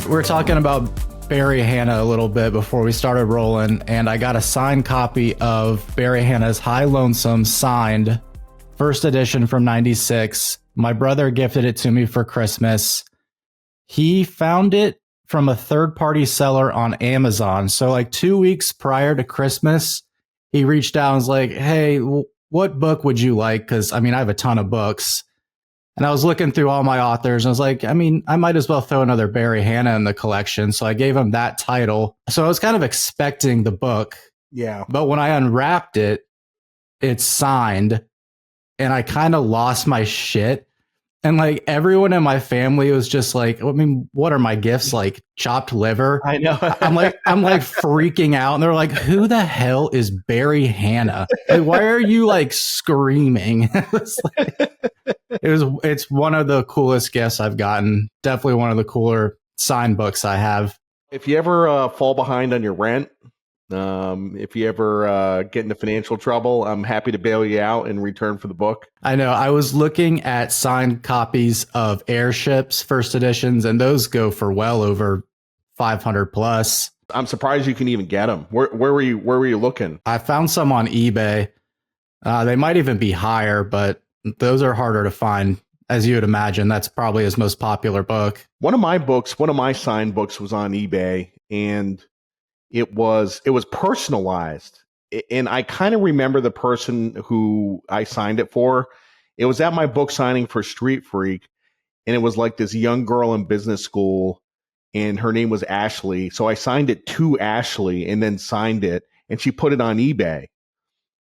we're talking about Barry Hannah a little bit before we started rolling, and I got a signed copy of Barry Hannah's High Lonesome, signed, first edition from '96. My brother gifted it to me for Christmas. He found it from a third-party seller on Amazon. So like 2 weeks prior to Christmas, he reached out and was like, hey, what book would you like? Because, I mean, I have a ton of books. And I was looking through all my authors and I was like, I mean, I might as well throw another Barry Hannah in the collection. So I gave him that title. So I was kind of expecting the book. Yeah. But when I unwrapped it, it's signed and I kind of lost my shit. And like everyone in my family was just like, I mean, what are my gifts? Like chopped liver? I know. I'm like freaking out. And they're like, who the hell is Barry Hannah? Like, why are you like screaming? It's one of the coolest gifts I've gotten. Definitely one of the cooler signed books I have. If you ever fall behind on your rent, if you ever get into financial trouble, I'm happy to bail you out in return for the book. I know. I was looking at signed copies of Airships first editions, and those go for well over 500 plus. I'm surprised you can even get them. Where were you looking? I found some on eBay. They might even be higher, but those are harder to find. As you would imagine, that's probably his most popular book. One of my signed books was on eBay, and it was personalized. And I kind of remember the person who I signed it for. It was at my book signing for Street Freak, and it was like this young girl in business school, and her name was Ashley. So I signed it to Ashley and then signed it, and she put it on eBay.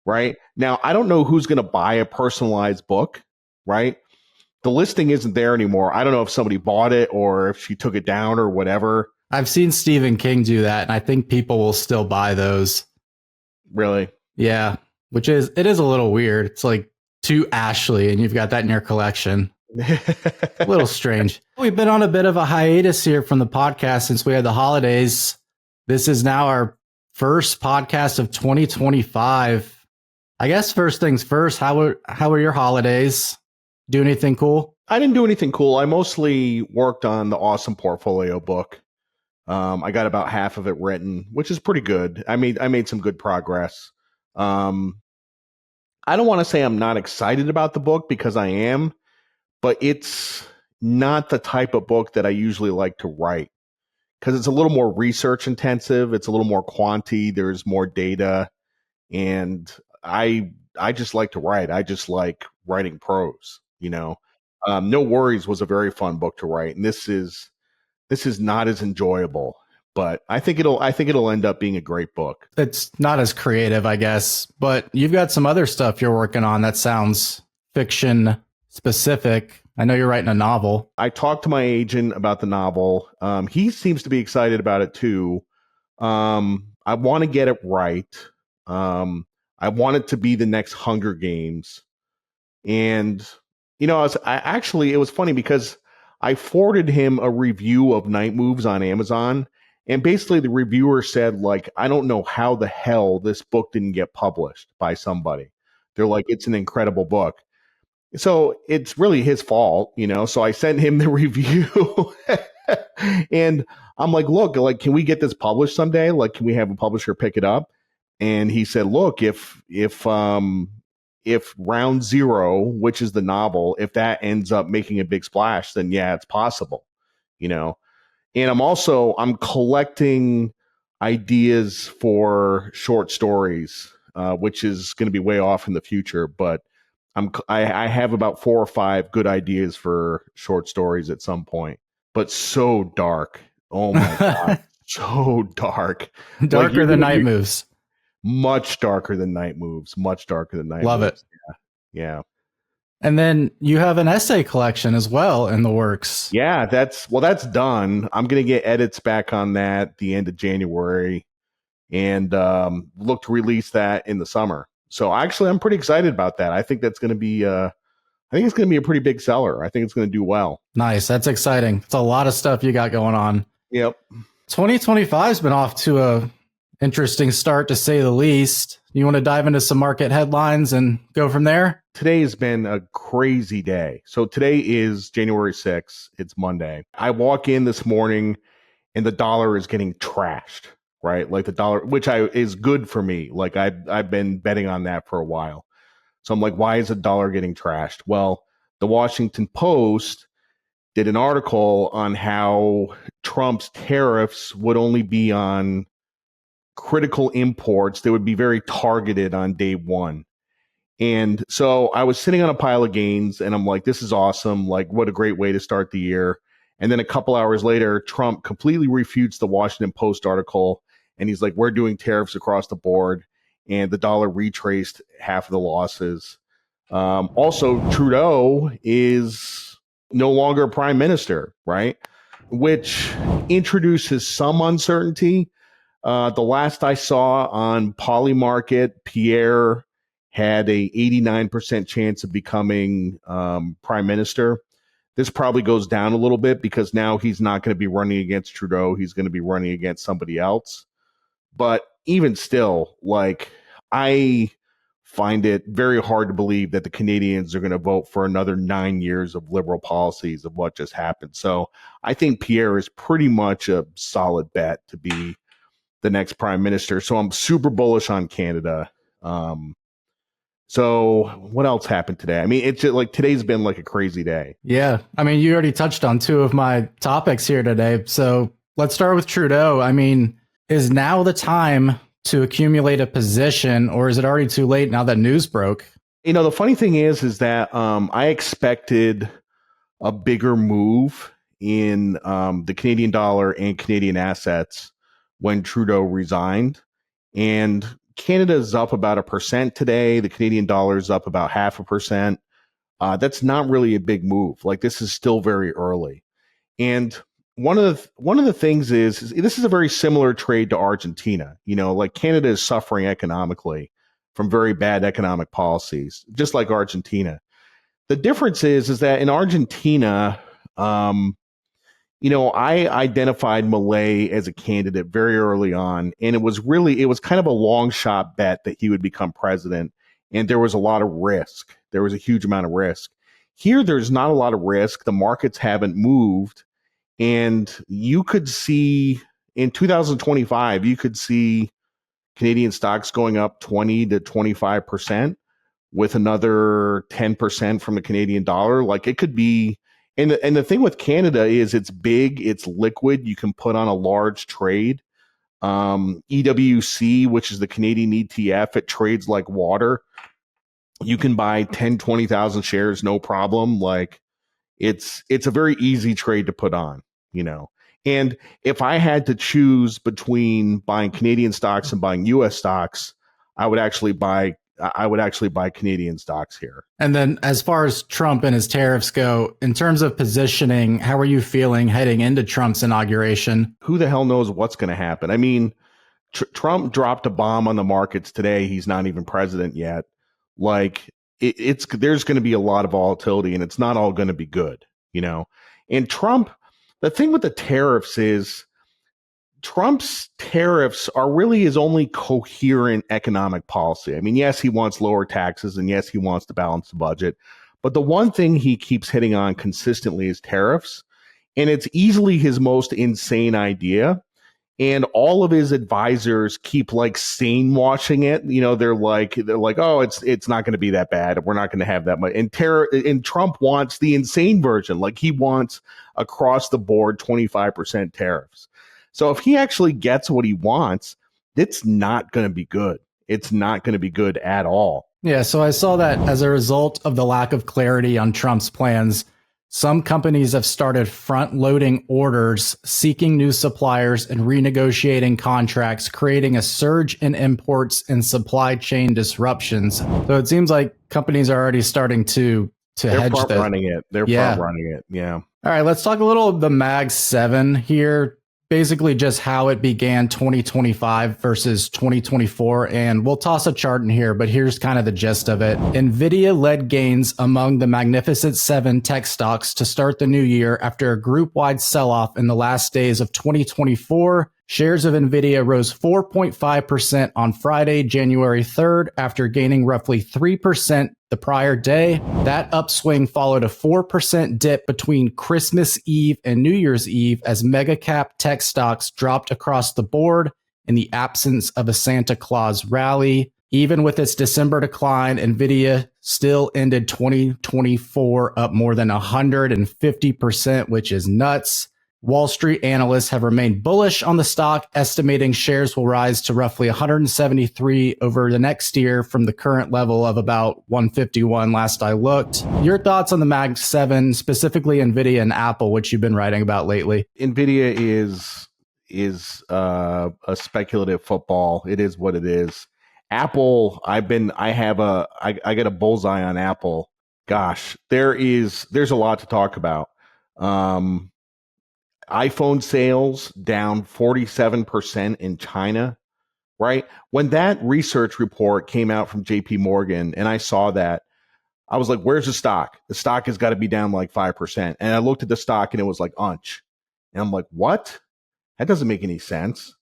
Right now, I don't know who's going to buy a personalized book, right? The listing isn't there anymore. I don't know if somebody bought it or if she took it down or whatever. I've seen Stephen King do that, and I think people will still buy those. Really? Yeah, it is a little weird. It's like to Ashley, and you've got that in your collection. A little strange. We've been on a bit of a hiatus here from the podcast since we had the holidays. This is now our first podcast of 2025. I guess first things first, how were your holidays? Do anything cool? I didn't do anything cool. I mostly worked on the Awesome Portfolio book. I got about half of it written, which is pretty good. I made some good progress. I don't want to say I'm not excited about the book because I am, but it's not the type of book that I usually like to write because it's a little more research intensive. It's a little more quantity. There's more data, and I just like to write. I just like writing prose, you know. No Worries was a very fun book to write, and this is not as enjoyable, but I think it'll end up being a great book. It's not as creative, I guess, but you've got some other stuff you're working on that sounds fiction specific. I know you're writing a novel. I talked to my agent about the novel. He seems to be excited about it too. I want to get it right. I want it to be the next Hunger Games. And, you know, it was funny because I forwarded him a review of Night Moves on Amazon. And basically the reviewer said, like, I don't know how the hell this book didn't get published by somebody. They're like, it's an incredible book. So it's really his fault, you know? So I sent him the review and I'm like, look, like, can we get this published someday? Like, can we have a publisher pick it up? And he said, look, if Round Zero, which is the novel, if that ends up making a big splash, then yeah, it's possible, you know? And I'm collecting ideas for short stories, which is going to be way off in the future, but I have about 4 or 5 good ideas for short stories at some point, but so dark. Oh my God. So dark. Darker than Night Moves. Much darker than Night Moves. Much darker than Night Moves. Love it. Yeah. And then you have an essay collection as well in the works. Yeah, that's done. I'm going to get edits back on that the end of January and look to release that in the summer. So actually, I'm pretty excited about that. I think that's going to be a pretty big seller. I think it's going to do well. Nice. That's exciting. It's a lot of stuff you got going on. Yep. 2025's been off to a interesting start, to say the least. You want to dive into some market headlines and go from there? Today has been a crazy day. So today is January 6th. It's Monday. I walk in this morning and the dollar is getting trashed, right? Like the dollar, which is good for me. Like I've been betting on that for a while. So I'm like, why is the dollar getting trashed? Well, the Washington Post did an article on how Trump's tariffs would only be on critical imports. They would be very targeted on day one. And so I was sitting on a pile of gains and I'm like, this is awesome. Like, what a great way to start the year. And then a couple hours later, Trump completely refutes the Washington Post article. And he's like, we're doing tariffs across the board. And the dollar retraced half of the losses. Also, Trudeau is no longer prime minister, right? Which introduces some uncertainty. The last I saw on Polymarket, Pierre had a 89% chance of becoming prime minister. This probably goes down a little bit because now he's not going to be running against Trudeau. He's going to be running against somebody else. But even still, like, I find it very hard to believe that the Canadians are going to vote for another 9 years of liberal policies of what just happened. So I think Pierre is pretty much a solid bet to be the next prime minister. So I'm super bullish on Canada. So what else happened today? I mean, it's just like today's been like a crazy day. Yeah. I mean, you already touched on two of my topics here today. So let's start with Trudeau. I mean, is now the time to accumulate a position, or is it already too late now that news broke? You know, the funny thing is that I expected a bigger move in the Canadian dollar and Canadian assets when Trudeau resigned. And Canada's up about 1% today. The Canadian dollar is up about 0.5%. That's not really a big move. Like, this is still very early. And one of the things is this is a very similar trade to Argentina. You know, like Canada is suffering economically from very bad economic policies, just like Argentina. The difference is that in Argentina, you know, I identified Milei as a candidate very early on, and it was kind of a long shot bet that he would become president, and there was a lot of risk. There was a huge amount of risk. Here, there's not a lot of risk. The markets haven't moved, and you could see in 2025, you could see Canadian stocks going up 20 to 25% with another 10% from the Canadian dollar. Like, it could be. And the thing with Canada is it's big, it's liquid. You can put on a large trade. EWC, which is the Canadian ETF, it trades like water. You can buy 10, 20,000 shares, no problem. Like, it's a very easy trade to put on, you know. And if I had to choose between buying Canadian stocks and buying US stocks, I would actually buy Canadian stocks here. And then as far as Trump and his tariffs go, in terms of positioning, how are you feeling heading into Trump's inauguration? Who the hell knows what's going to happen? I mean, Trump dropped a bomb on the markets today. He's not even president yet. Like, there's going to be a lot of volatility, and it's not all going to be good, you know. And Trump, the thing with the tariffs is Trump's tariffs are really his only coherent economic policy. I mean, yes, he wants lower taxes, and yes, he wants to balance the budget. But the one thing he keeps hitting on consistently is tariffs. And it's easily his most insane idea. And all of his advisors keep like sane washing it. You know, they're like, oh, it's not going to be that bad. We're not going to have that much. And Trump wants the insane version. Like, he wants across the board 25% tariffs. So if he actually gets what he wants, it's not going to be good. It's not going to be good at all. Yeah, so I saw that as a result of the lack of clarity on Trump's plans, some companies have started front-loading orders, seeking new suppliers, and renegotiating contracts, creating a surge in imports and supply chain disruptions. So it seems like companies are already starting to hedge this. They're front-running it. Front-running it, yeah. All right, let's talk a little of the Mag 7 here. Basically just how it began 2025 versus 2024. And we'll toss a chart in here, but here's kind of the gist of it. Nvidia led gains among the Magnificent Seven tech stocks to start the new year after a group-wide sell-off in the last days of 2024, Shares of Nvidia rose 4.5% on Friday, January 3rd, after gaining roughly 3% the prior day. That upswing followed a 4% dip between Christmas Eve and New Year's Eve as mega cap tech stocks dropped across the board in the absence of a Santa Claus rally. Even with its December decline, Nvidia still ended 2024 up more than 150%, which is nuts. Wall Street analysts have remained bullish on the stock, estimating shares will rise to roughly 173 over the next year from the current level of about 151 last I looked. Your thoughts on the Mag 7, specifically Nvidia and Apple, which you've been writing about lately? Nvidia is a speculative football. It is what it is. Apple, I got a bullseye on Apple. Gosh, there's a lot to talk about. iPhone sales down 47% in China, right? When that research report came out from JP Morgan and I saw that, I was like, where's the stock? The stock has got to be down like 5%. And I looked at the stock and it was like unch. And I'm like, what? That doesn't make any sense.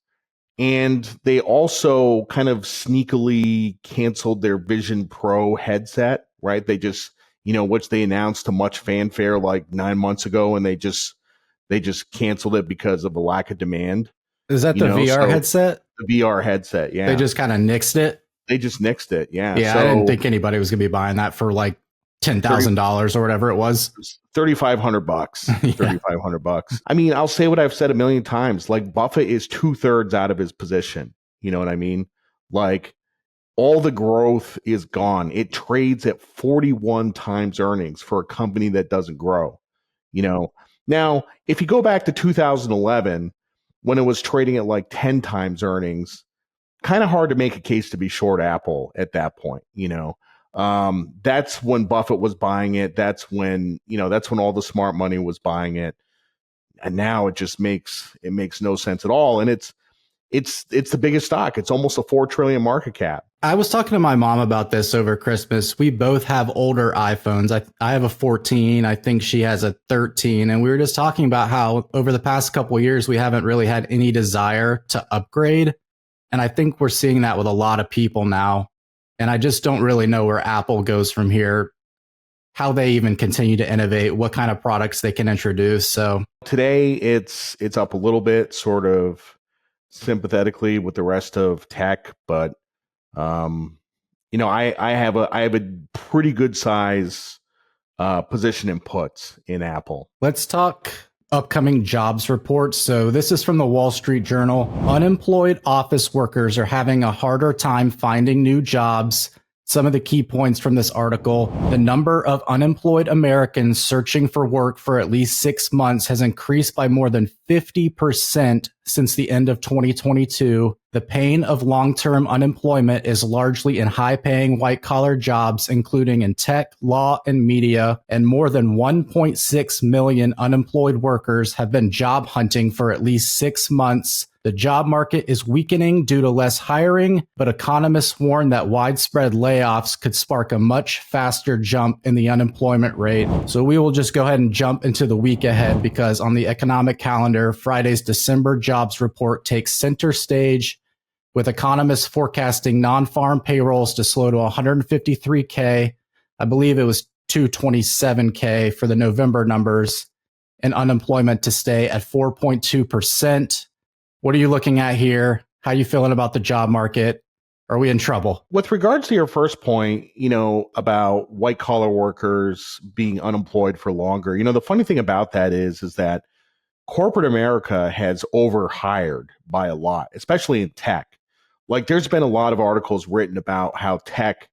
And they also kind of sneakily canceled their Vision Pro headset, right? They just, which they announced to much fanfare like 9 months ago, and they just canceled it because of the lack of demand. Is that the VR headset? The VR headset, yeah. They just kind of nixed it? They just nixed it, yeah. Yeah, I didn't think anybody was going to be buying that for like $10,000 or whatever it was. $3,500. $3,500. I mean, I'll say what I've said a million times. Like, Buffett is 2/3 out of his position. You know what I mean? Like, all the growth is gone. It trades at 41 times earnings for a company that doesn't grow. Now, if you go back to 2011, when it was trading at like 10 times earnings, kind of hard to make a case to be short Apple at that point. That's when Buffett was buying it. That's when all the smart money was buying it. And now it just makes no sense at all. And it's the biggest stock. It's almost a 4 trillion market cap. I was talking to my mom about this over Christmas. We both have older iPhones. I have a 14. I think she has a 13. And we were just talking about how over the past couple of years, we haven't really had any desire to upgrade. And I think we're seeing that with a lot of people now. And I just don't really know where Apple goes from here, how they even continue to innovate, what kind of products they can introduce. So today it's up a little bit, sort of sympathetically with the rest of tech, but I have a pretty good size position in puts in Apple. Let's talk upcoming jobs reports. So this is from the Wall Street Journal. Unemployed office workers are having a harder time finding new jobs. Some of the key points from this article: the number of unemployed Americans searching for work for at least 6 months has increased by more than 50% since the end of 2022. The pain of long-term unemployment is largely in high-paying white-collar jobs, including in tech, law, and media, and more than 1.6 million unemployed workers have been job hunting for at least 6 months. The job market is weakening due to less hiring, but economists warn that widespread layoffs could spark a much faster jump in the unemployment rate. So we will just go ahead and jump into the week ahead, because on the economic calendar, Friday's December jobs report takes center stage, with economists forecasting non-farm payrolls to slow to 153K. I believe it was 227K for the November numbers, and unemployment to stay at 4.2%. What are you looking at here? How are you feeling about the job market? Are we in trouble? With regards to your first point, about white collar workers being unemployed for longer, the funny thing about that is that corporate America has overhired by a lot, especially in tech. Like, there's been a lot of articles written about how tech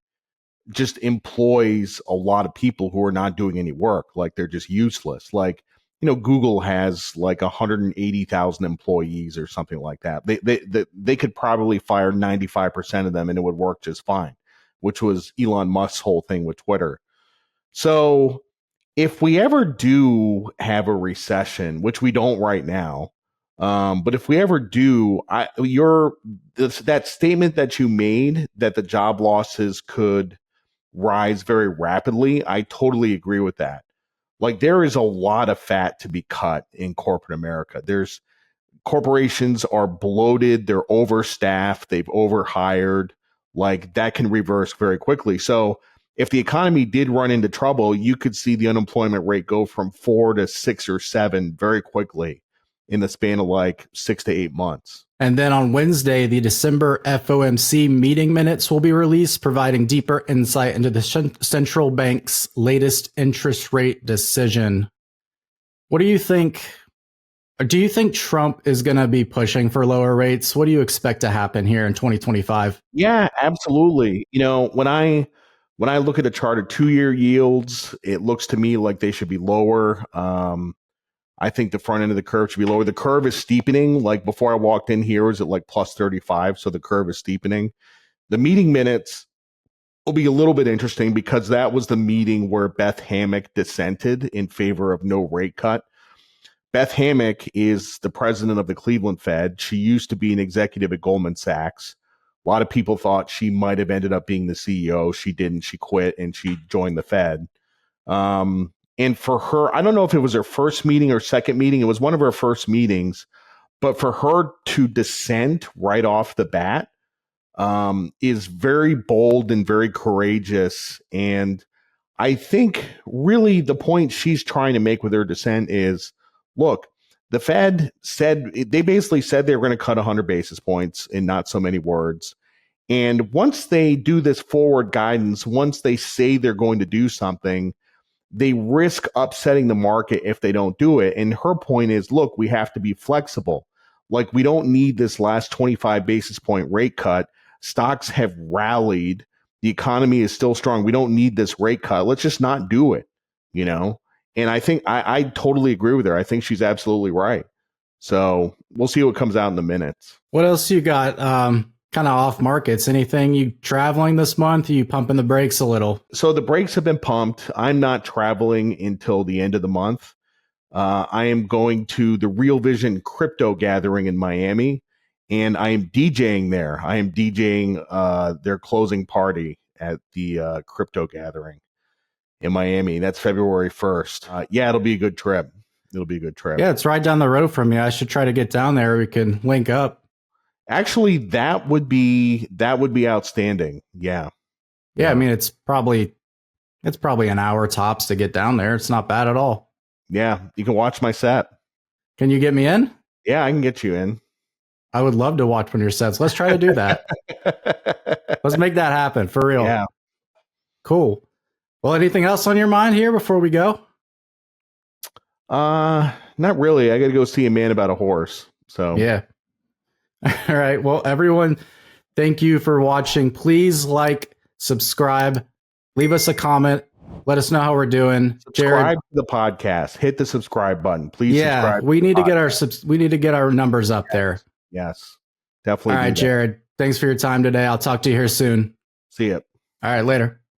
just employs a lot of people who are not doing any work. Like, they're just useless. Like, Google has like 180,000 employees or something like that. They could probably fire 95% of them and it would work just fine, which was Elon Musk's whole thing with Twitter. So if we ever do have a recession, which we don't right now, but if we ever do, that statement that you made that the job losses could rise very rapidly, I totally agree with that. Like, there is a lot of fat to be cut in corporate America. corporations are bloated, they're overstaffed, they've overhired. Like that can reverse very quickly. So if the economy did run into trouble, you could see the unemployment rate go from 4 to 6 or 7 very quickly in the span of like 6 to 8 months. And then on Wednesday, the December FOMC meeting minutes will be released, providing deeper insight into the central bank's latest interest rate decision. What do you think? Do you think Trump is going to be pushing for lower rates? What do you expect to happen here in 2025? Yeah, absolutely. You know, when I look at a chart of 2-year yields, it looks to me like they should be lower. I think the front end of the curve should be lower. The curve is steepening. Like before I walked in here, it was at like plus 35. So the curve is steepening. The meeting minutes will be a little bit interesting because that was the meeting where Beth Hammack dissented in favor of no rate cut. Beth Hammack is the president of the Cleveland Fed. She used to be an executive at Goldman Sachs. A lot of people thought she might have ended up being the CEO. She didn't. She quit and she joined the Fed. And for her, I don't know if it was her first meeting or second meeting. It was one of her first meetings. But for her to dissent right off the bat is very bold and very courageous. And I think really the point she's trying to make with her dissent is, look, the Fed they basically said they were going to cut 100 basis points in not so many words. And once they do this forward guidance, once they say they're going to do something, they risk upsetting the market if they don't do it. And her point is, look, we have to be flexible. Like we don't need this last 25 basis point rate cut. Stocks have rallied. The economy is still strong. We don't need this rate cut. Let's just not do it, you know? And I think I totally agree with her. I think she's absolutely right. So we'll see what comes out in the minutes. What else you got kind of off markets? Anything you traveling this month? Are you pumping the brakes a little? So the brakes have been pumped. I'm not traveling until the end of the month. I am going to the Real Vision crypto gathering in Miami, and I am DJing there. I am DJing their closing party at the crypto gathering in Miami. That's February 1st. Yeah, it'll be a good trip. It'll be a good trip. Yeah, it's right down the road from me. I should try to get down there. We can link up. Actually, that would be outstanding. Yeah. Yeah, I mean it's probably an hour tops to get down there. It's not bad at all. Yeah, you can watch my set. Can you get me in? Yeah, I can get you in. I would love to watch one of your sets. Let's try to do that. Let's make that happen for real. Yeah. Cool. Well, anything else on your mind here before we go? Not really. I got to go see a man about a horse. So yeah. All right. Well, everyone, thank you for watching. Please like, subscribe, leave us a comment. Let us know how we're doing. Subscribe to the podcast. Hit the subscribe button, please. Yeah, subscribe we need to get our numbers up there. Yes, definitely. All right, Jared. Thanks for your time today. I'll talk to you here soon. See ya. All right, later.